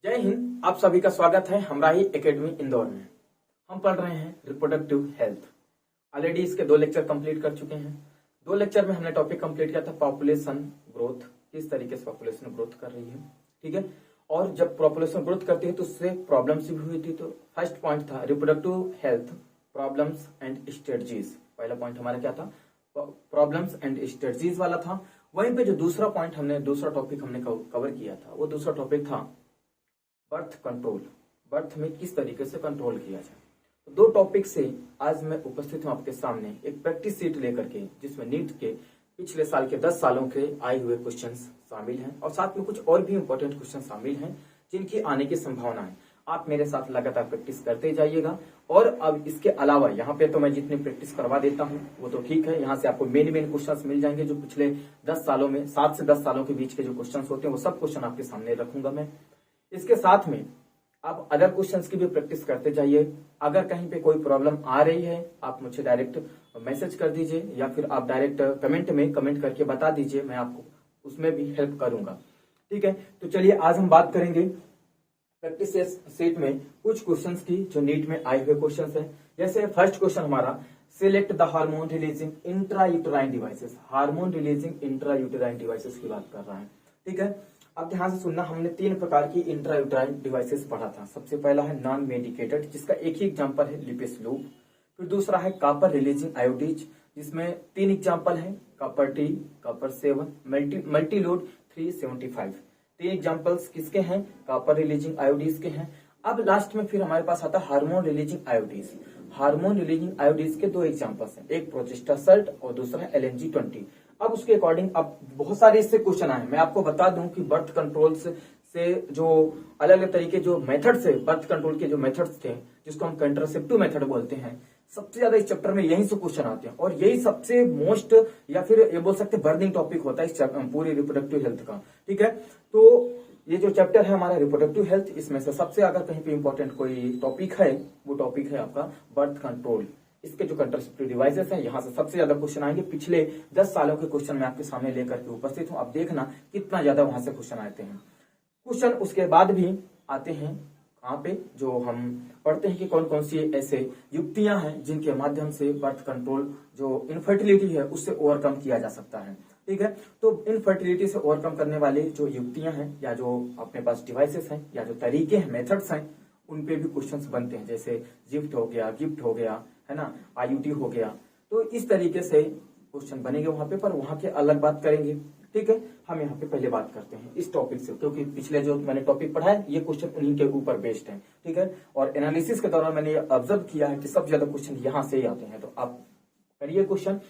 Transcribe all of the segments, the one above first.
जय हिंद। आप सभी का स्वागत है हमराही एकेडमी इंदौर में। हम पढ़ रहे हैं रिप्रोडक्टिव हेल्थ। ऑलरेडी इसके 2 लेक्चर कंप्लीट कर चुके हैं। 2 लेक्चर में हमने टॉपिक कंप्लीट किया था पॉपुलेशन ग्रोथ, किस तरीके से पॉपुलेशन ग्रोथ कर रही है, ठीक है। और जब पॉपुलेशन ग्रोथ करती है तो उससे प्रॉब्लम्स भी हुई थी। तो फर्स्ट पॉइंट था reproductive health problems and strategies. पहला पॉइंट हमारा क्या था, प्रॉब्लम्स एंड स्ट्रेटजीज वाला था। वहीं पे जो दूसरा टॉपिक हमने कवर किया था, वो दूसरा टॉपिक था बर्थ कंट्रोल। बर्थ में किस तरीके से कंट्रोल किया जाए। तो 2 टॉपिक से आज मैं उपस्थित हूं आपके सामने एक प्रैक्टिस सीट लेकर के, जिसमें नीट के पिछले साल के 10 सालों के आए हुए क्वेश्चंस शामिल हैं और साथ में कुछ और भी इंपॉर्टेंट क्वेश्चन शामिल हैं जिनकी आने की संभावना है। आप मेरे साथ लगातार प्रैक्टिस करते जाइएगा। और अब इसके अलावा यहाँ पे तो मैं जितनी प्रैक्टिस करवा देता हूँ वो तो ठीक है, यहाँ से आपको मेन क्वेश्चंस मिल जाएंगे जो पिछले 10 सालों में 7 से 10 सालों के बीच के जो क्वेश्चंस होते हैं वो सब क्वेश्चन आपके सामने रखूंगा मैं। इसके साथ में आप अदर क्वेश्चंस की भी प्रैक्टिस करते जाइए। अगर कहीं पे कोई प्रॉब्लम आ रही है आप मुझे डायरेक्ट मैसेज कर दीजिए या फिर आप डायरेक्ट कमेंट में कमेंट करके बता दीजिए, मैं आपको उसमें भी हेल्प करूंगा, ठीक है। तो चलिए आज हम बात करेंगे प्रैक्टिस सेट में कुछ क्वेश्चंस की जो नीट में आए हुए क्वेश्चंस हैं। जैसे फर्स्ट क्वेश्चन हमारा, select the hormone releasing intrauterine devices. Hormone releasing intrauterine devices की बात कर रहा है, ठीक है। अब ध्यान से सुनना, हमने 3 प्रकार की इंट्रायूटेराइन डिवाइसेस पढ़ा था। सबसे पहला है नॉन मेडिकेटेड, जिसका एक ही एग्जांपल है लिपिस लूप। फिर दूसरा है कॉपर रिलीजिंग आयोडीज, जिसमें 3 एग्जांपल है, copper T, copper 7, Multiload 375। 3 examples किसके हैं, कॉपर रिलीजिंग आयोडीज के हैं। अब लास्ट में फिर हमारे पास आता है hormone releasing IUDs. Hormone releasing IUDs के 2 एग्जांपल्स हैं, एक प्रोजेस्टासर्ट और दूसरा है LNG-20। अब उसके अकॉर्डिंग अब बहुत सारे इससे क्वेश्चन आए। मैं आपको बता दूं कि बर्थ कंट्रोल से जो अलग अलग तरीके जो मेथड्स है, बर्थ कंट्रोल के जो मेथड्स थे जिसको हम कंट्रासेप्टिव मेथड बोलते हैं, सबसे ज्यादा इस चैप्टर में यही से क्वेश्चन आते हैं और यही सबसे मोस्ट या फिर ये बोल सकते बर्निंग टॉपिक होता है इस पूरी रिप्रोडक्टिव हेल्थ का, ठीक है। तो ये जो चैप्टर है हमारा रिप्रोडक्टिव हेल्थ, इसमें से सबसे अगर कहीं पे इंपॉर्टेंट कोई टॉपिक है वो टॉपिक है आपका बर्थ कंट्रोल। इसके जो कंट्रासेप्टिव डिवाइसेस हैं यहाँ से सबसे ज्यादा क्वेश्चन आएंगे। पिछले 10 सालों के क्वेश्चन मैं आपके सामने लेकर के उपस्थित हूँ। अब देखना कितना ज्यादा वहां से क्वेश्चन आते हैं। क्वेश्चन उसके बाद भी आते हैं कहाँ पे, जो हम पढ़ते हैं कि कौन कौन सी ऐसे युक्तियां हैं जिनके माध्यम से बर्थ कंट्रोल जो इनफर्टिलिटी है उससे ओवरकम किया जा सकता है, ठीक है। तो इनफर्टिलिटी से ओवरकम करने वाले जो युक्तियां हैं या जो अपने पास डिवाइसेस हैं या जो तरीके हैं, मेथड्स हैं, उन पे भी क्वेश्चंस बनते हैं। जैसे गिफ्ट हो गया है ना, IUD हो गया। तो इस तरीके से क्वेश्चन बनेंगे वहां पे, पर वहां के अलग बात करेंगे, ठीक है। हम यहाँ पे पहले बात करते हैं इस टॉपिक से, क्योंकि पिछले जो मैंने टॉपिक पढ़ा है ये क्वेश्चन उन्हीं के ऊपर बेस्ड है, ठीक है। और एनालिसिस के दौरान मैंने ऑब्जर्व किया है कि सबसे ज्यादा क्वेश्चन यहाँ से ही आते हैं। तो आप करिए क्वेश्चन।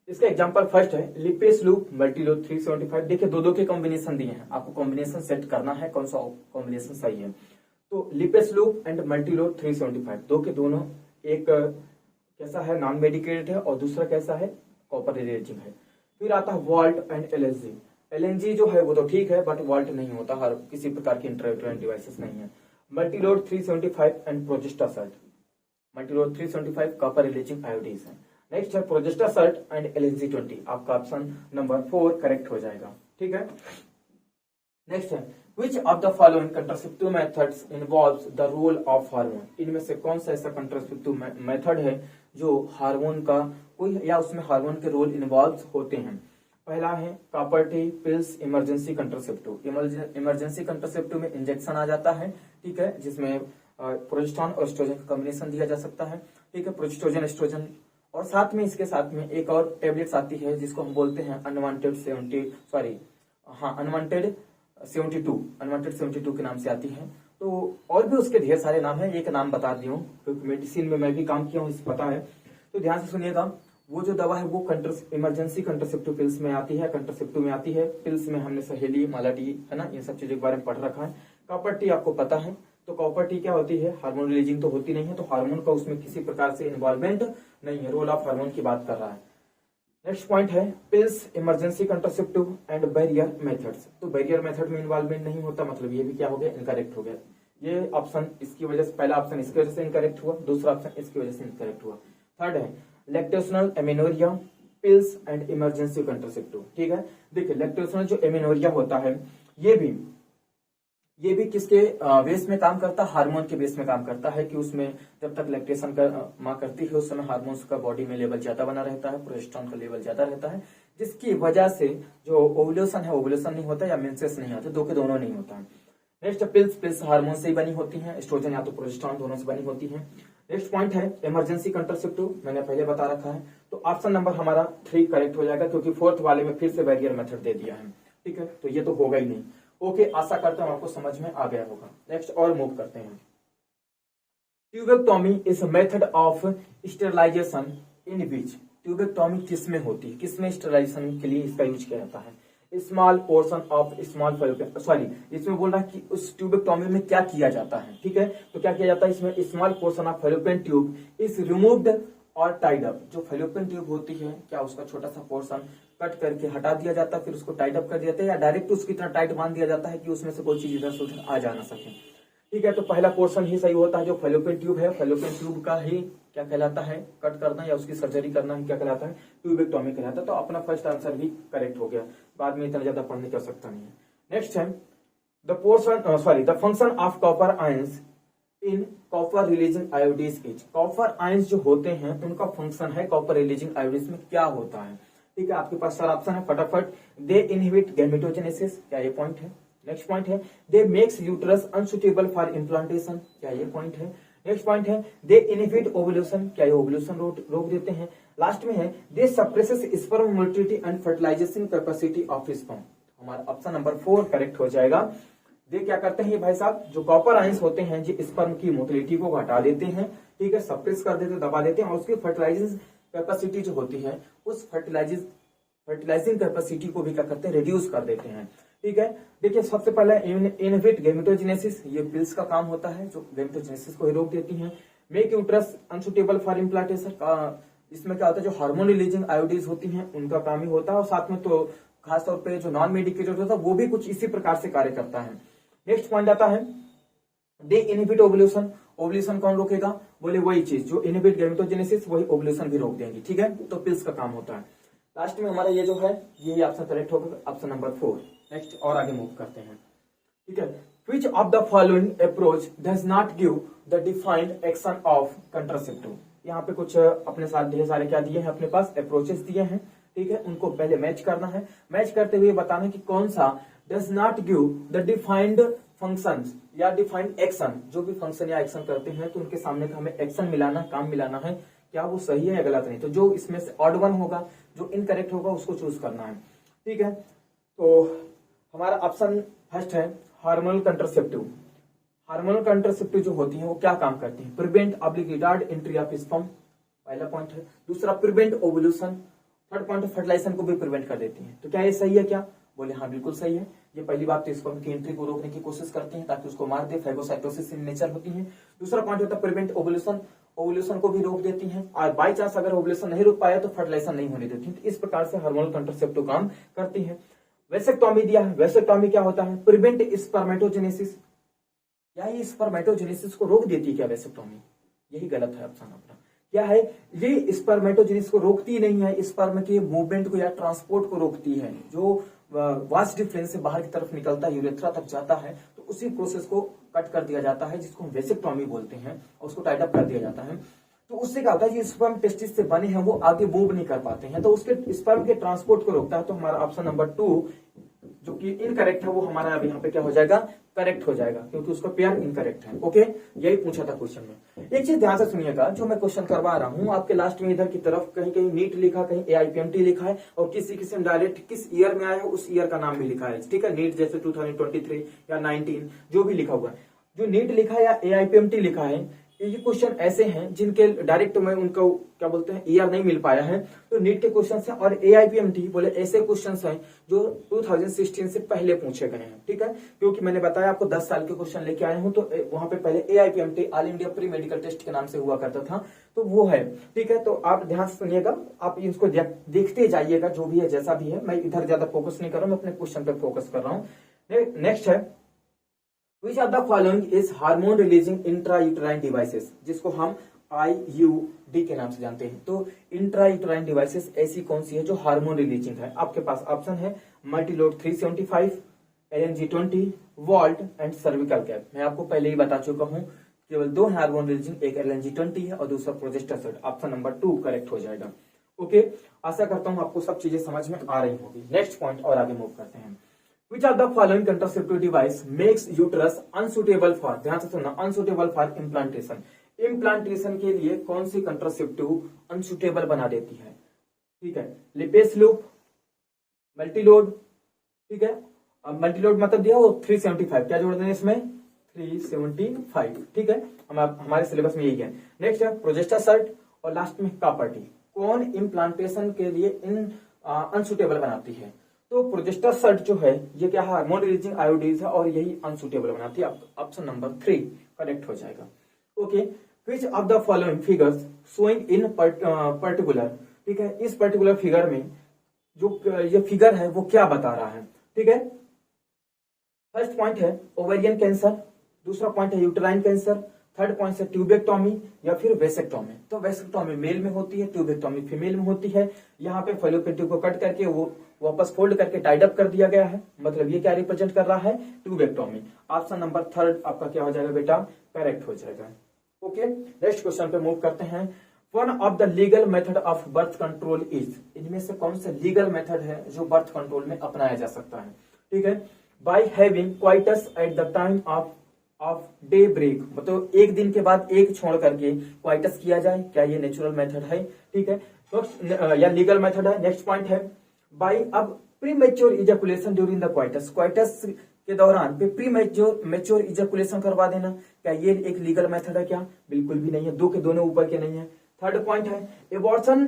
इसका एग्जांपल फर्स्ट है लिपिस लूप मल्टीलोड 375। देखिए 2 के कॉम्बिनेशन दिए हैं, आपको कॉम्बिनेशन सेट करना है कौन सा कॉम्बिनेशन सही है। तो लिपिस लूप एंड मल्टीलोड 375, 2 के दोनों, एक कैसा है नॉन मेडिकेटेड है और दूसरा कैसा है कॉपर रिलीजिंग है। फिर आता है वॉल्ट एंड LNG। LNG जो है वो तो ठीक है बट वॉल्ट नहीं होता, हर किसी प्रकार की इंट्रायूटेराइन डिवाइसेस नहीं है। Multiload 375 and progestasert. Multiload 375 copper releasing IUDs है। नेक्स्ट है प्रोजेस्टासर्ट एंड LNG-20। आपका ऑप्शन नंबर 4 करेक्ट हो जाएगा, ठीक है। नेक्स्ट है Which of the following contraceptive methods involves the role of hormone? इनमें से कौन सा ऐसा कंट्रासेप्टिव मेथड है जो हार्मोन का कोई या उसमें हार्मोन के रोल इन्वॉल्व होते हैं। पहला है copper T pills emergency contraceptive. Emergency contraceptive में इंजेक्शन आ जाता है, ठीक है, जिसमें प्रोजेस्टेरॉन और एस्ट्रोजन का कॉम्बिनेशन दिया जा सकता है, ठीक है, प्रोजेस्टेरोजन एस्ट्रोजन। और साथ में इसके साथ में एक और टेबलेट्स आती है जिसको हम बोलते हैं अनवांटेड 72 के नाम से आती है। तो और भी उसके ढेर सारे नाम है, एक नाम बता दी हूँ क्योंकि मेडिसिन में मैं भी काम किया हूँ, इसे पता है। तो ध्यान से सुनिएगा, वो जो दवा है वो इमरजेंसी कंट्रासेप्टिव पिल्स में आती है, कंट्रासेप्टिव में आती है। पिल्स में हमने सहेली, मालाडी, है ना, ये सब चीजों के बारे में पढ़ रखा है। कॉपर टी आपको पता है। तो कॉपर टी क्या होती है, हार्मोन रिलीजिंग तो होती नहीं है, तो हार्मोन का उसमें किसी प्रकार से इन्वॉल्वमेंट नहीं है, रोल ऑफ हार्मोन की बात कर रहा है। नेक्स्ट पॉइंट है pills emergency contraceptive and barrier methods. तो बैरियर मेथड में इन्वॉल्वमेंट नहीं होता, मतलब ये भी क्या हो गया, इनकरेक्ट हो गया। ये ऑप्शन इसकी वजह से, पहला ऑप्शन इसकी वजह से इनकरेक्ट हुआ, दूसरा ऑप्शन इसकी वजह से इनकरेक्ट हुआ। थर्ड है lactational amenorrhea pills and emergency contraceptive, ठीक है। देखिए लैक्टेशनल जो एमेनोरिया होता है ये भी किसके बेस में काम करता है, हार्मोन के बेस में काम करता है कि उसमें जब तक लैक्टेशन का माँ करती है उस समय हार्मोन्स का बॉडी में लेवल ज्यादा बना रहता है, प्रोजेस्टेरोन का लेवल ज्यादा रहता है, जिसकी वजह से जो ओव्यूलेशन है ओव्यूलेशन नहीं होता या मेंसेस नहीं आते, दो के दोनों नहीं होता है। नेक्स्ट पिल्स हार्मोन से ही बनी होती हैं, एस्ट्रोजन या तो प्रोजेस्टेरोन दोनों से बनी होती हैं। नेक्स्ट पॉइंट है इमरजेंसी कंट्रासेप्टिव, मैंने पहले बता रखा है, तो ऑप्शन नंबर हमारा 3 करेक्ट हो जाएगा क्योंकि फोर्थ वाले में फिर से बैरियर मेथड दे दिया है। ठीक है, तो ये तो होगा ही नहीं। ओके, आशा करता हूं आपको समझ में आ गया होगा। नेक्स्ट और मूव करते हैं। Tubectomy is method of sterilization in which, tubectomy किस में होती है, किस में स्टेरिलाइजेशन के लिए इसका यूज किया जाता है? Small portion of small fallopian, sorry इसमें बोल रहा है कि उस ट्यूबेक्टोमी में क्या किया जाता है। ठीक है, तो क्या किया जाता है इसमें, small portion of fallopian tube is removed और टाइड अप, जो फैलोपियन ट्यूब होती है क्या उसका छोटा सा पोर्शन कट करके हटा दिया जाता है, फिर उसको टाइड अप कर दिया जाता है या डायरेक्ट उसकी तरह टाइट बांध दिया जाता है कि उसमें से कोई चीज इधर से उधर आ जा ना सके। ठीक है, तो पहला पोर्शन ही सही होता है जो फैलोपियन ट्यूब है, फैलोपियन ट्यूब का ही क्या कहलाता है, कट करना या उसकी सर्जरी करना ही क्या कहलाता है, ट्यूबेक्टोमी कहलाता है। तो अपना फर्स्ट आंसर भी करेक्ट हो गया, बाद में इतना ज्यादा पढ़ने की आवश्यकता नहीं है। नेक्स्ट है the function of copper ions in copper releasing आयोडीज is, copper ions जो होते हैं उनका फंक्शन है कॉपर रिलीजिंग आयोडीज में क्या होता है। ठीक है, आपके पास सारा ऑप्शन है फटाफट। दे इनहिबिट गैमेटोजेनेसिस, क्या ये पॉइंट है? नेक्स्ट पॉइंट है दे makes uterus unsuitable for implantation, क्या ये पॉइंट है? नेक्स्ट पॉइंट है दे इनहिबिट ओवुलेशन, क्या ये ओवुलेशन रोक देते हैं? लास्ट में है they suppresses sperm motility and fertilisation capacity of sperm, हमारा ऑप्शन नंबर 4 करेक्ट हो जाएगा। दे क्या करते हैं ये भाई साहब, जो कॉपर आयंस होते हैं जो स्पर्म की मोटिलिटी को घटा देते हैं, ठीक है, सप्रेस कर देते, दबा देते हैं और उसकी फर्टिलाइजिंग कैपेसिटी जो होती है उस फर्टिलाइजिंग कैपेसिटी को भी क्या करते हैं, रिड्यूस कर देते हैं। ठीक है, देखिए सबसे पहले इनहिबिट गैमेटोजेनेसिस, ये पिल्स का काम होता है जो गैमेटोजेनेसिस को रोक देती हैं। Make uterus unsuitable for implantation का, इसमें क्या होता है जो हार्मोन रिलीजिंग आयोडीज होती हैं उनका काम ही होता है और साथ में तो खासतौर पे जो नॉन मेडिकेटेड होता है वो भी कुछ इसी प्रकार से कार्य करता है। नेक्स्ट पॉइंट आता है दे इनहिबिट ओवुलेशन, ओवुलेशन कौन रोकेगा, बोले वही चीज जो इनहिबिट गैमेटोजेनेसिस वही ओवुलेशन भी रोक देंगी। ठीक है, तो पिल्स का काम होता है। लास्ट में हमारा ये जो है ये ऑप्शन करेक्ट होगा, ऑप्शन नंबर 4। नेक्स्ट और आगे मूव करते हैं। ठीक है, which of the following approach does not give the defined action of contraceptive, यहाँ पे कुछ अपने साथ ढेर सारे क्या दिए हैं, अपने पास अप्रोचेस दिए हैं। ठीक है, उनको पहले मैच करना है, मैच करते हुए बताना है कि कौन सा does not give the defined function या डिफाइंड एक्शन, जो भी फंक्शन या एक्शन करते हैं तो उनके सामने का हमें एक्शन मिलाना, काम मिलाना है, क्या वो सही है या गलत नहीं। तो जो इसमें से ऑड वन होगा, जो इनकरेक्ट होगा उसको चूज करना है। ठीक है, तो हमारा ऑप्शन फर्स्ट है हार्मोनल कंट्रासेप्टिव। हार्मोनल कंट्रासेप्टिव जो होती है वो क्या काम करती है, prevent oblique retard entry of sperm, पहला पॉइंट है। दूसरा prevent ovulation, third point fertilization को भी प्रिवेंट कर देती है। तो क्या ये सही है क्या, बोले हाँ बिल्कुल सही है। ये पहली बात तो स्पर्म की एंट्री को रोकने की कोशिश करते हैं ताकि उसको मार दे, फैगोसाइटोसिस इन नेचर होती है। दूसरा पॉइंट होता है प्रिवेंट ओवुलेशन, ओवुलेशन को भी रोक देती हैं और बाई चांस अगर ओवुलेशन नहीं रोक पाया तो फर्टिलाइजेशन नहीं होने देती। तो इस प्रकार से हार्मोनल कंट्रासेप्टिव काम करती है। वेसेक्टोमी दिया है, वेसेक्टोमी क्या होता है, प्रिवेंट स्पर्मेटोजेनेसिस, क्या ये स्पर्मेटोजेनेसिस को रोक देती है क्या वेसेक्टोमी, यही गलत है ऑप्शन अपना। क्या है, ये स्पर्मेटोजेनेसिस को रोकती नहीं है, स्पर्म के मूवमेंट को या ट्रांसपोर्ट को रोकती है। जो वास्ट डिफरेंस से बाहर की तरफ निकलता है, यूरेथ्रा तक जाता है, तो उसी प्रोसेस को कट कर दिया जाता है जिसको हम वेसेक्टोमी बोलते हैं और उसको टाइट अप कर दिया जाता है। तो उससे क्या होता है, ये स्पर्म टेस्टिस से बने हैं वो आगे मूव नहीं कर पाते हैं, तो उसके स्पर्म के ट्रांसपोर्ट को रोकता है। तो हमारा ऑप्शन नंबर 2 जो कि इनकरेक्ट है वो हमारा अब यहाँ पे क्या हो जाएगा, करेक्ट हो जाएगा, क्योंकि उसका पेयर इनकरेक्ट है। ओके, यही पूछा था क्वेश्चन में। एक चीज ध्यान से सुनिएगा, जो मैं क्वेश्चन करवा रहा हूँ आपके लास्ट में इधर की तरफ कहीं कहीं नीट लिखा, कहीं AIPMT लिखा है और किसी किसी में डायरेक्ट किस ईयर में आया है उस ईयर का नाम भी लिखा है। ठीक है, नीट जैसे 2023 या 19 जो भी लिखा हुआ है, जो नीट लिखा है या AIPMT लिखा है, ये क्वेश्चन ऐसे हैं जिनके डायरेक्ट में उनको क्या बोलते हैं ईयर नहीं मिल पाया है, तो नीट के क्वेश्चन हैं। और AIPMT बोले ऐसे क्वेश्चन हैं जो 2016 से पहले पूछे गए हैं। ठीक है, क्योंकि मैंने बताया आपको 10 साल के क्वेश्चन लेके आए हूं, तो वहां पे पहले AIPMT all India pre medical test के नाम से हुआ करता था, तो वो है। ठीक है, तो आप ध्यान से सुनिएगा, आप इसको देखते जाइएगा, जो भी है जैसा भी है। मैं इधर ज्यादा फोकस नहीं कर रहा हूँ, मैं अपने क्वेश्चन पे फोकस कर रहा हूँ। नेक्स्ट है Which of the following is hormone releasing intrauterine devices, जिसको हम IUD के नाम से जानते हैं। तो इंट्रायूटराइन डिवाइसेस ऐसी कौन सी है जो हार्मोन रिलीजिंग है? आपके पास ऑप्शन है multiload 375, LNG-20, vault and cervical cap. मैं आपको पहले ही बता चुका हूं, केवल दो हार्मोन रिलीजिंग, एक LNG-20 है और दूसरा प्रोजेस्टेरोन। ऑप्शन नंबर 2 करेक्ट हो जाएगा। ओके, आशा करता हूं आपको सब चीजें समझ में आ रही होगी। नेक्स्ट पॉइंट और आगे मूव करते हैं। Which of the following contraceptive device makes uterus unsuitable for, ध्यान से सुनना, unsuitable for implantation। इम्प्लांटेशन के लिए कौन सी कंट्रासेप्टिव अनसुटेबल बना देती है? ठीक है, लिपेस लूप, मल्टीलोड, ठीक है, मल्टीलोड मतलब दिया वो 375, क्या जोड़ देंगे इसमें? 375, ठीक है, हमारे सिलेबस में यही है। नेक्स्ट है प्रोजेस्टेरोन और लास्ट में कॉपर्टी। कौन इम्प्लांटेशन के लिए इन अनसुटेबल बनाती है? तो प्रोजेस्टेरोन जो है ये क्या है? हार्मोन रिलीजिंग आयोडीज है और यही अनसुटेबल बनाती है। ऑप्शन नंबर 3 करेक्ट हो जाएगा। Okay, which of the following figures showing in particular, ठीक है, इस पर्टिकुलर फिगर में जो ये फिगर है वो क्या बता रहा है? ठीक है, फर्स्ट पॉइंट है ओवेरियन कैंसर, दूसरा पॉइंट है यूटेराइन कैंसर, थर्ड पॉइंट है ट्यूबेक्टोमी या फिर वेसेक्टोमी। तो वेसेक्टोमी मेल में होती है, ट्यूबेक्टोमी फीमेल में होती है। यहाँ पे फैलोपियन ट्यूब को कट करके वो वापस फोल्ड करके टाइड अप कर दिया गया है, मतलब ये क्या रिप्रेजेंट कर रहा है? ट्यूबेक्टोमी। ऑप्शन नंबर 3 आपका क्या हो जाएगा बेटा? करेक्ट हो जाएगा। ओके, नेक्स्ट क्वेश्चन पे मूव करते हैं। One of the legal method of birth control is, इनमें से कौन सा लीगल मेथड है जो बर्थ कंट्रोल में अपनाया जा सकता है? ठीक है, by having coitus at the time of daybreak, मतलब एक दिन के बाद एक छोड़ करके क्वाइटस किया जाए, क्या ये नेचुरल मेथड है? ठीक है, तो या लीगल मेथड है। नेक्स्ट पॉइंट है बाय अब premature ejaculation during the coitus, coitus के दौरान पे प्रीमेच्योर इजैकुलेशन करवा देना, क्या ये एक लीगल मेथड है? क्या बिल्कुल भी नहीं है, दो के दोनों ऊपर के नहीं है। थर्ड पॉइंट है abortion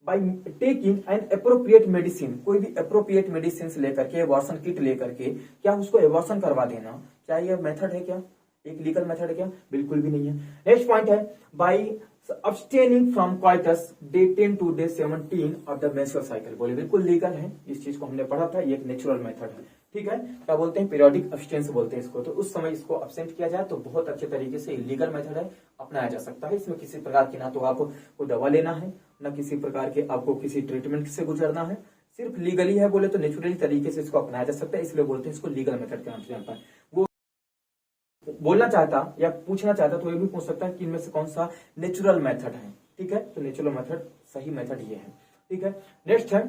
by taking an appropriate medicine, कोई भी अप्रोप्रिएट मेडिसिन लेकर के, एबॉर्शन किट लेकर के क्या उसको एबॉर्शन करवा देना, क्या ये मेथड है? क्या एक लीगल मेथड है? क्या बिल्कुल भी नहीं है। नेक्स्ट पॉइंट है by abstaining from coitus day 10 to day 17 of the menstrual cycle, बोले बिल्कुल लीगल है, इस चीज को हमने पढ़ा था, ये एक नेचुरल मेथड है। ठीक है, क्या बोलते हैं? पीरियोडिक अब्सटेंस बोलते हैं इसको। तो उस समय इसको अब्सेंट किया जाए तो बहुत अच्छे तरीके से लीगल मेथड है, अपनाया जा सकता है। इसमें किसी प्रकार की ना तो आपको दवा लेना है, ना किसी प्रकार के आपको किसी ट्रीटमेंट से गुजरना है, सिर्फ लीगली है, बोले तो नेचुरली तरीके से इसको अपनाया जा सकता है, इसलिए बोलते हैं इसको लीगल मेथड के नाम से जानता है। वो बोलना चाहता या पूछना चाहता तो ये भी पूछ सकता है कि इनमें से कौन सा नेचुरल मेथड है। ठीक है, तो नेचुरल मेथड सही मेथड ये है। ठीक है, नेक्स्ट है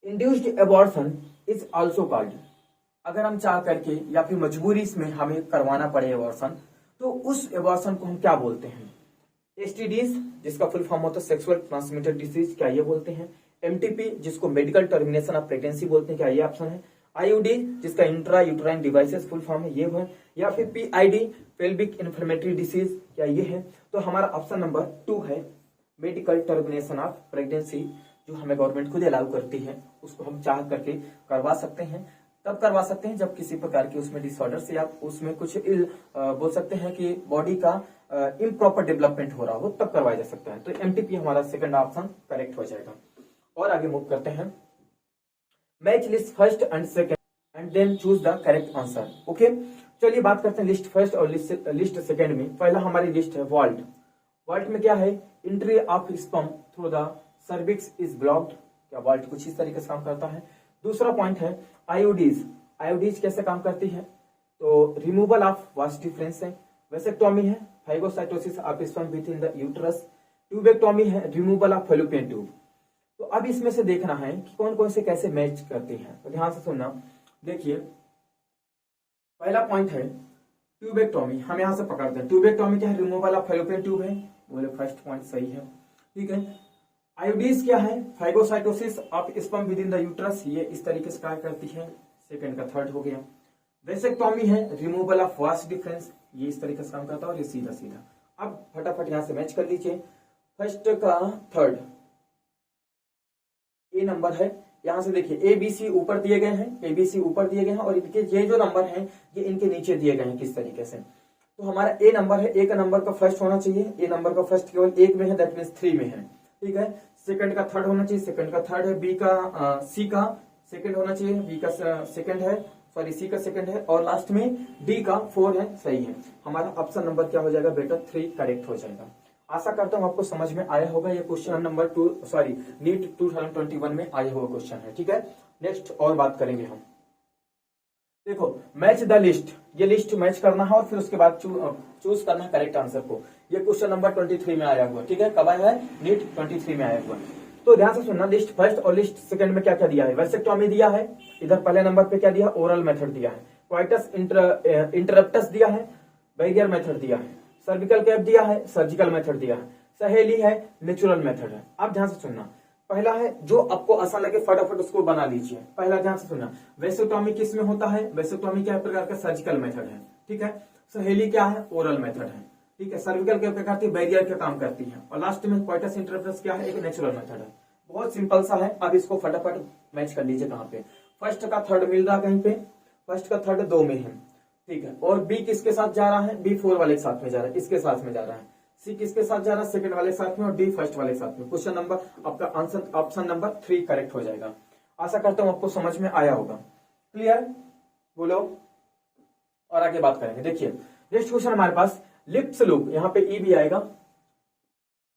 induced abortion is also called, अगर हम चाह करके या फिर मजबूरी में हमें करवाना पड़े एबॉर्शन, तो उस एबॉर्शन को हम क्या बोलते हैं? एसटीडीज, जिसका फुल फॉर्म होता है सेक्सुअल ट्रांसमिटेड डिसीज, क्या ये बोलते हैं? एमटीपी, जिसको मेडिकल टर्मिनेशन ऑफ प्रेगनेंसी बोलते हैं, क्या ये ऑप्शन है? आईयूडी, जिसका intra uterine devices full form है, ये है। या फिर पीआईडी, पेल्विक इन्फ्लेमेटरी डिसीज, क्या ये है? तो हमारा ऑप्शन नंबर 2 है मेडिकल टर्मिनेशन ऑफ प्रेगनेंसी, जो हमें गवर्नमेंट खुद अलाउ करती है, उसको हम चाह करके करवा सकते हैं। तब करवा सकते हैं जब किसी प्रकार की उसमें डिसऑर्डर या उसमें कुछ बोल सकते हैं कि बॉडी का इम्प्रॉपर डेवलपमेंट हो रहा हो, तब करवाया जा सकता है। तो एमटीपी हमारा सेकंड ऑप्शन करेक्ट हो जाएगा। और आगे मूव करते हैं। Match list first and second and then choose the correct answer. Okay, चलिए बात करते हैं लिस्ट फर्स्ट और लिस्ट सेकंड में। पहला हमारी लिस्ट है वॉल्ट। वॉल्ट में क्या है? Entry of sperm through the cervix is blocked, क्या वॉल्ट कुछ इस तरीके से काम करता है। दूसरा पॉइंट है आयोडीज। आयोडीज कैसे काम करती है? तो रिमूवल ऑफ वास्ट डिफरेंस है। वेसेक्टोमी है phagocytosis of sperm with in the uterus. Tubectomy है रिमूवल ऑफ फैलोपियन ट्यूब। तो अब इसमें से देखना है कि कौन कौन से कैसे मैच करते हैं, तो ध्यान से सुनना। देखिए, पहला पॉइंट है ट्यूबेक्टोमी, हम यहां से पकड़ते हैं। ट्यूबेक्टोमी क्या है? रिमूवल ऑफ फैलोपियन ट्यूब है, बोले फर्स्ट पॉइंट सही है। ठीक है, आयोडीज क्या है? Phagocytosis of sperm with in the uterus, ये इस तरीके से कार्य करती है, सेकंड का थर्ड हो गया। वेसेक्टोमी है रिमूवल ऑफ वास्ट डिफरेंस, ये इस तरीके से काम करता है और ये सीधा सीधा। अब फटाफट यहां से मैच कर लीजिए, फर्स्ट का थर्ड ए नंबर है। यहां से देखिए एबीसी ऊपर दिए गए हैं, एबीसी ऊपर दिए गए हैं और इनके ये जो नंबर हैं ये इनके नीचे दिए गए हैं किस तरीके से। तो हमारा ए नंबर है, ए का नंबर का फर्स्ट होना चाहिए, ए नंबर का फर्स्ट केवल एक में है, दैट मीन्स 3 में है। ठीक है, सेकंड का थर्ड होना चाहिए, सेकंड का थर्ड है। बी का सी का सेकंड होना चाहिए, बी का सेकंड है, सॉरी सी का सेकंड है, और लास्ट में डी का 4 है, सही है। हमारा ऑप्शन नंबर क्या हो जाएगा बेटा? 3 करेक्ट हो जाएगा। आशा करता हूं आपको समझ में आया होगा। ये क्वेश्चन नंबर 2 सॉरी नीट 2021 में आया हुआ क्वेश्चन है। ठीक है, नेक्स्ट और बात करेंगे हम। देखो मैच द लिस्ट, ये लिस्ट मैच करना है और फिर उसके बाद चूज करना है करेक्ट आंसर को। ये क्वेश्चन नंबर 23 में आया हुआ, ठीक है, कब आया है, नीट 23 में आया हुआ। तो ध्यान से सुनना, लिस्ट फर्स्ट और लिस्ट सेकंड में क्या क्या दिया है। वैसेक्टोमी दिया है, इधर पहले नंबर पे क्या दिया, ओरल मेथड दिया है, क्वाइटस इंटरप्टस दिया है, बैरियर मेथड दिया है, सर्विकल कैप दिया है, सर्जिकल मेथड दिया है, सहेली है, नेचुरल मेथड है। अब ध्यान से सुनना, पहला है जो आपको आसान लगे फटाफट उसको बना लीजिए। पहला ध्यान से सुनना, वैसेक्टोमी किस में होता है, वैसेक्टोमी क्या प्रकार का सर्जिकल मेथड है, ठीक है, सहेली क्या है, ओरल मेथड है, ठीक है, सर्विकल क्या करती है, बैरियर का काम करती है, और लास्ट में क्वाइटस इंटरप्रेस क्या है, एक नेचुरल मेथड है। बहुत सिंपल सा है। अब इसको फटाफट मैच कर लीजिए, कहाँ पे फर्स्ट का थर्ड मिल रहा है, कहीं पे फर्स्ट का थर्ड 2 में है, ठीक है, और बी किसके साथ जा रहा है, बी 4 वाले के साथ में जा रहा है, इसके साथ में जा रहा है, सी किसके साथ जा रहा है, सेकंड वाले साथ में, और डी फर्स्ट वाले साथ में। क्वेश्चन नंबर आपका आंसर ऑप्शन नंबर 3 करेक्ट हो जाएगा। आशा करता हूं आपको समझ में आया होगा। क्लियर, बोलो, और आगे बात करेंगे। देखिए नेक्स्ट क्वेश्चन हमारे पास लिप्स लूप, यहाँ पे ई भी आएगा,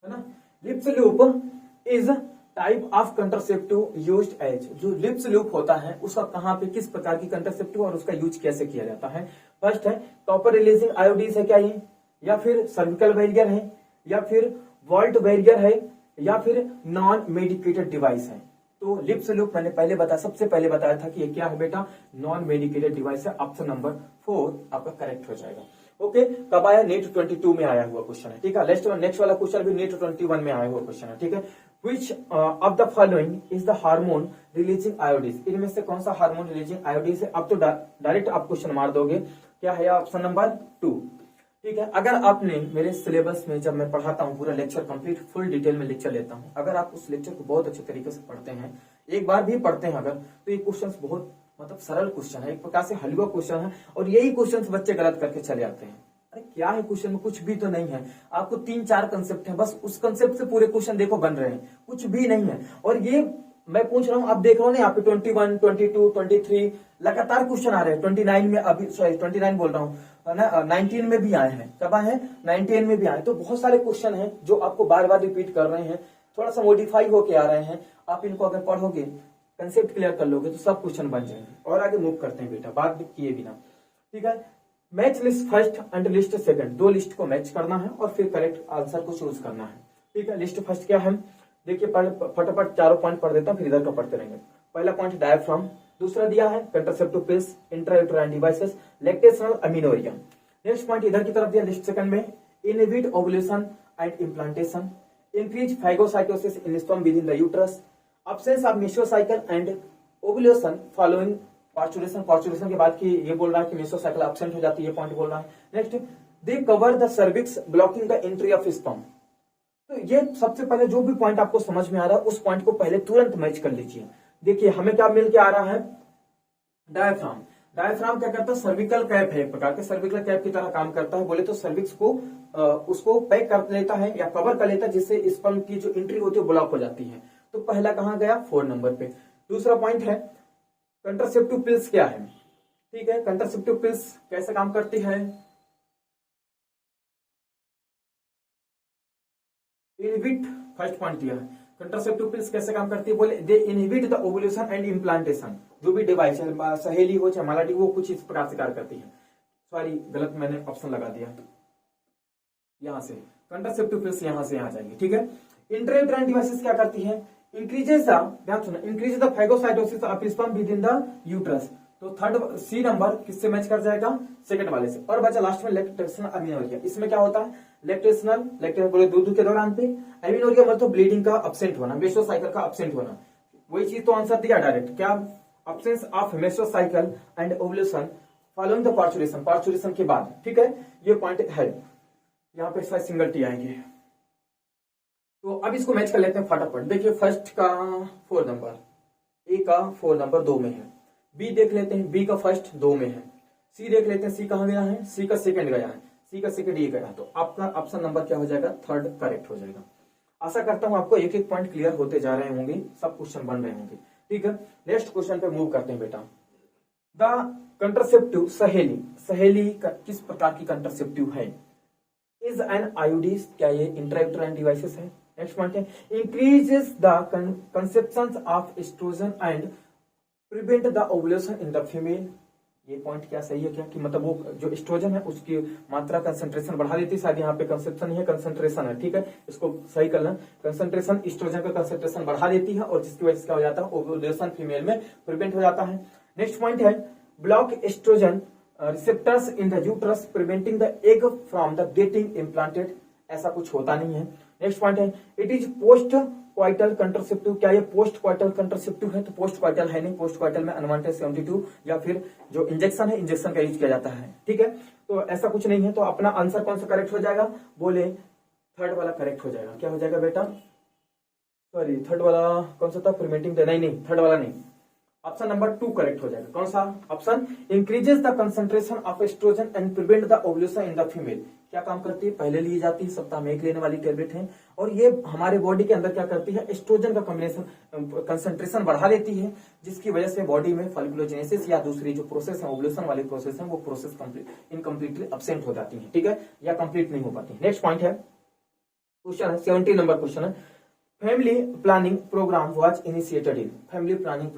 है ना। Lippes loop is type of contraceptive used as, जो लिप्स लूप होता है उसका कहाँ पे किस प्रकार की कंट्रासेप्टिव और उसका यूज कैसे किया जाता है। फर्स्ट है कॉपर रिलीजिंग आयोडीज है क्या ये, या फिर सर्विकल बैरियर है, या फिर वॉल्ट बैरियर है, या फिर नॉन मेडिकेटेड डिवाइस है। तो लिप्स लूप मैंने पहले बताया, सबसे पहले बताया था कि ये क्या है बेटा, नॉन मेडिकेटेड डिवाइस है। ऑप्शन नंबर 4 आपका करेक्ट हो जाएगा। ओके, कब आया, नीट 22 में आया हुआ क्वेश्चन है, ठीक है। नेक्स्ट वाला क्वेश्चन भी नीट 21 में आया हुआ क्वेश्चन है, ठीक है। Which of the following is the hormone releasing IUDs, इनमें से कौन सा हार्मोन रिलीजिंग आयोडीज है। अब तो डायरेक्ट आप क्वेश्चन मार दोगे, क्या है ऑप्शन नंबर 2, ठीक है। अगर आपने मेरे सिलेबस में जब मैं पढ़ाता हूँ पूरा लेक्चर कंप्लीट फुल डिटेल में लेक्चर लेता हूँ, अगर आप उस लेक्चर को बहुत अच्छे तरीके से पढ़ते हैं, एक बार भी पढ़ते हैं अगर, तो ये क्वेश्चन बहुत मतलब सरल क्वेश्चन है, एक प्रकार से हलवा क्वेश्चन है, और यही क्वेश्चन बच्चे गलत करके चले आते हैं। अरे क्या है क्वेश्चन में, कुछ भी तो नहीं है, आपको 3-4 कंसेप्ट है, बस उस कंसेप्ट से पूरे क्वेश्चन देखो बन रहे हैं, कुछ भी नहीं है। और ये मैं पूछ रहा हूँ, आप देख रहे हो ना यहाँ पे 21, 22, 23 लगातार क्वेश्चन आ रहे हैं। 29 में अभी, सॉरी 29 बोल रहा हूँ ना, 19 में भी आए हैं, कब आए हैं, 19 में भी आए। तो बहुत सारे क्वेश्चन हैं जो आपको बार बार रिपीट कर रहे हैं, थोड़ा सा मॉडिफाई होके आ रहे हैं। आप इनको अगर पढ़ोगे, कंसेप्ट क्लियर कर लोगे, तो सब क्वेश्चन बन जाएंगे। और आगे मूव करते हैं बेटा, बात किए बिना, ठीक है। Match list first and list second, 2 list को मैच करना है और फिर करेक्ट आंसर को चूज करना है, ठीक है। लिस्ट फर्स्ट क्या है, देखिए फटाफट चारों पॉइंट पढ़ देता हूं, फिर इधर का पढ़ते रहेंगे। पहला पॉइंट डायफ्राम, दूसरा दिया है contraceptive pills, intrauterine devices, lactational amenorrhea. Next point इधर की तरफ दिया लिस्ट सेकंड में, inhibit ovulation and implantation, increase phagocytosis in sperm with in the uterus, absence of mesocycle and ovulation following parturition. Parturition के बाद की ये बोल रहा है कि मेसोसाइकिल एब्सेंट हो जाती है, ये पॉइंट बोल रहा है। Next, they cover the cervix blocking the entry of sperm. तो ये सबसे पहले जो भी पॉइंट आपको समझ में आ रहा है उस पॉइंट को पहले तुरंत मैच कर लीजिए। देखिए हमें क्या मिल के आ रहा है, डायफ्राम। डायफ्राम क्या करता है, सर्विकल कैप है, एक प्रकार के सर्विकल कैप की तरह काम करता है। बोले तो सर्विक्स को उसको पैक कर लेता है या कवर कर लेता है, जिससे स्पर्म की जो एंट्री होती है ब्लॉक हो जाती है। तो पहला कहां गया, 4 नंबर पे। दूसरा पॉइंट है कंट्रासेप्टिव पिल्स क्या है, ठीक है। कंट्रासेप्टिव पिल्स कैसे काम करती है, इनहिबिट, फर्स्ट पॉइंट दिया है। कंट्रासेप्टिव पिल्स कैसे काम करती है, बोले दे inhibit the ovulation and implantation. जो भी डिवाइस है, सहेली हो चाहे मालाटी, वो कुछ इस प्रकार से कार्य करती है। सॉरी गलत मैंने ऑप्शन लगा दिया, यहां से कंट्रासेप्टिव पिल्स यहां से यहां जाएंगे, ठीक है। इंट्रायूटेराइन डिवाइसेस क्या करती है, इंक्रीजेस द, ध्यान सुना, increase the phagocytosis of sperm with in the uterus. तो थर्ड सी नंबर किससे मैच कर जाएगा, सेकंड वाले से। और बचा लास्ट में लैक्टेशनल अमीनोरिया। इसमें क्या होता है, लैक्टेशनल बोले दूध के दौरान पे, अमीनोरिया मतलब ब्लीडिंग का अब्सेंट होना, मेसोसाइकिल का अब्सेंट होना। वही चीज तो आंसर दिया डायरेक्ट, क्या, absence of mesocycle and ovulation following the parturition, parturition के बाद, ठीक है। ये पॉइंट है, यहाँ पे शायद सिंगल टी आएंगे। तो अब इसको मैच कर लेते हैं फटाफट। देखिए फर्स्ट का 4 नंबर, ए का 4 नंबर 2 में है, बी देख लेते हैं, बी का फर्स्ट 2 में है, सी देख लेते हैं, सी कहां गया है, सी का सेकंड गया है, सी का सेकंड ये गया। तो आपका ऑप्शन नंबर क्या हो जाएगा, थर्ड करेक्ट हो जाएगा। आशा करता हूं आपको एक एक पॉइंट क्लियर होते जा रहे होंगे, सब क्वेश्चन बन रहे होंगे, ठीक है। नेक्स्ट क्वेश्चन पे मूव करते हैं बेटा। द कंट्रासेप्टिव, सहेली, सहेली किस प्रकार की कंट्रासेप्टिव है, इज एन आयोडीज, क्या ये इंट्रायूटेराइन डिवाइसेस है। नेक्स्ट पॉइंट है, increases the conception of oestrogen and prevent the ovulation in the female. ये पॉइंट क्या सही है क्या कि मतलब वो जो एस्ट्रोजन है उसकी मात्रा कंसंट्रेशन बढ़ा देती है, शायद यहाँ पे कंसेप्शन नहीं है कंसंट्रेशन है, ठीक है, इसको सही कर लें। कंसंट्रेशन एस्ट्रोजन का कंसंट्रेशन बढ़ा देती है और जिसकी वजह से क्या हो जाता है, ओव्यूलेशन फीमेल में प्रिवेंट हो जाता है। नेक्स्ट पॉइंट है block estrogen receptors in the uterus preventing the egg from the getting implanted. ऐसा कुछ होता नहीं है। नेक्स्ट पॉइंट है it is post coital contraceptive. क्या ये पोस्ट क्वाइटल कंट्रासेप्टिव है? तो पोस्ट क्वाइटल है नहीं, पोस्ट क्वाइटल में अनवांटेड 72 या फिर जो इंजेक्शन है इंजेक्शन का यूज किया जाता है, ठीक है। तो ऐसा कुछ नहीं है। तो अपना आंसर कौन सा करेक्ट हो जाएगा? बोले थर्ड वाला करेक्ट हो जाएगा। क्या हो जाएगा बेटा? सॉरी थर्ड वाला कौन सा था? प्रिवेंटिंग नहीं, थर्ड वाला नहीं, ऑप्शन नंबर 2 करेक्ट हो जाएगा। कौन सा option? Increases the concentration of oestrogen and prevent the ovulation in the female. क्या काम करती है? पहले ली जाती है, सप्ताह में 1 लेने वाली टेबलेट है और ये हमारे बॉडी के अंदर क्या करती है, एस्ट्रोजन का कॉम्बिनेशन कंसंट्रेशन बढ़ा देती है, जिसकी वजह से बॉडी में फॉलिकुलोजेनेसिस या दूसरी जो प्रोसेस है ओव्यूलेशन वाली प्रोसेस है वो प्रोसेस इनकम्प्लीटली एब्सेंट हो जाती है, ठीक है, या कंप्लीट नहीं हो पाती। नेक्स्ट पॉइंट है, क्वेश्चन है 70 नंबर क्वेश्चन है family planning programme was initiated in. Family planning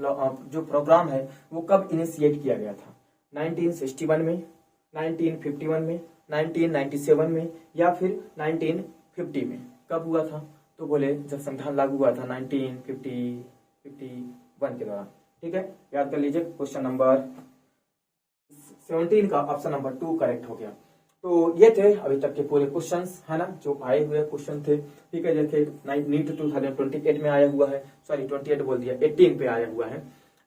जो प्रोग्राम है वो कब इनिशिएट किया गया था? 1961 में, 1951 में, 1997 में या फिर 1950 में? कब हुआ था? तो बोले जब संविधान लागू हुआ था 1951 के दौरान, ठीक है, याद कर लीजिए। क्वेश्चन नंबर 17 का ऑप्शन नंबर 2 करेक्ट हो गया। तो ये थे अभी तक के पूरे क्वेश्चंस, है ना, जो आए हुए क्वेश्चन थे, ठीक है। जैसे नीट 2028 में आया हुआ है, सॉरी 28 बोल दिया, 18 पे आया हुआ है,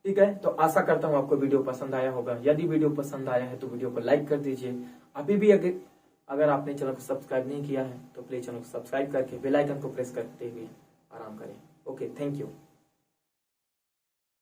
ठीक है। तो आशा करता हूँ आपको वीडियो पसंद आया होगा। यदि वीडियो पसंद आया है तो वीडियो को लाइक कर दीजिए। अभी भी अगर आपने चैनल को सब्सक्राइब नहीं किया है तो प्लीज चैनल को सब्सक्राइब करके बेल आइकन को प्रेस करते हुए आराम करें। Okay, thank you.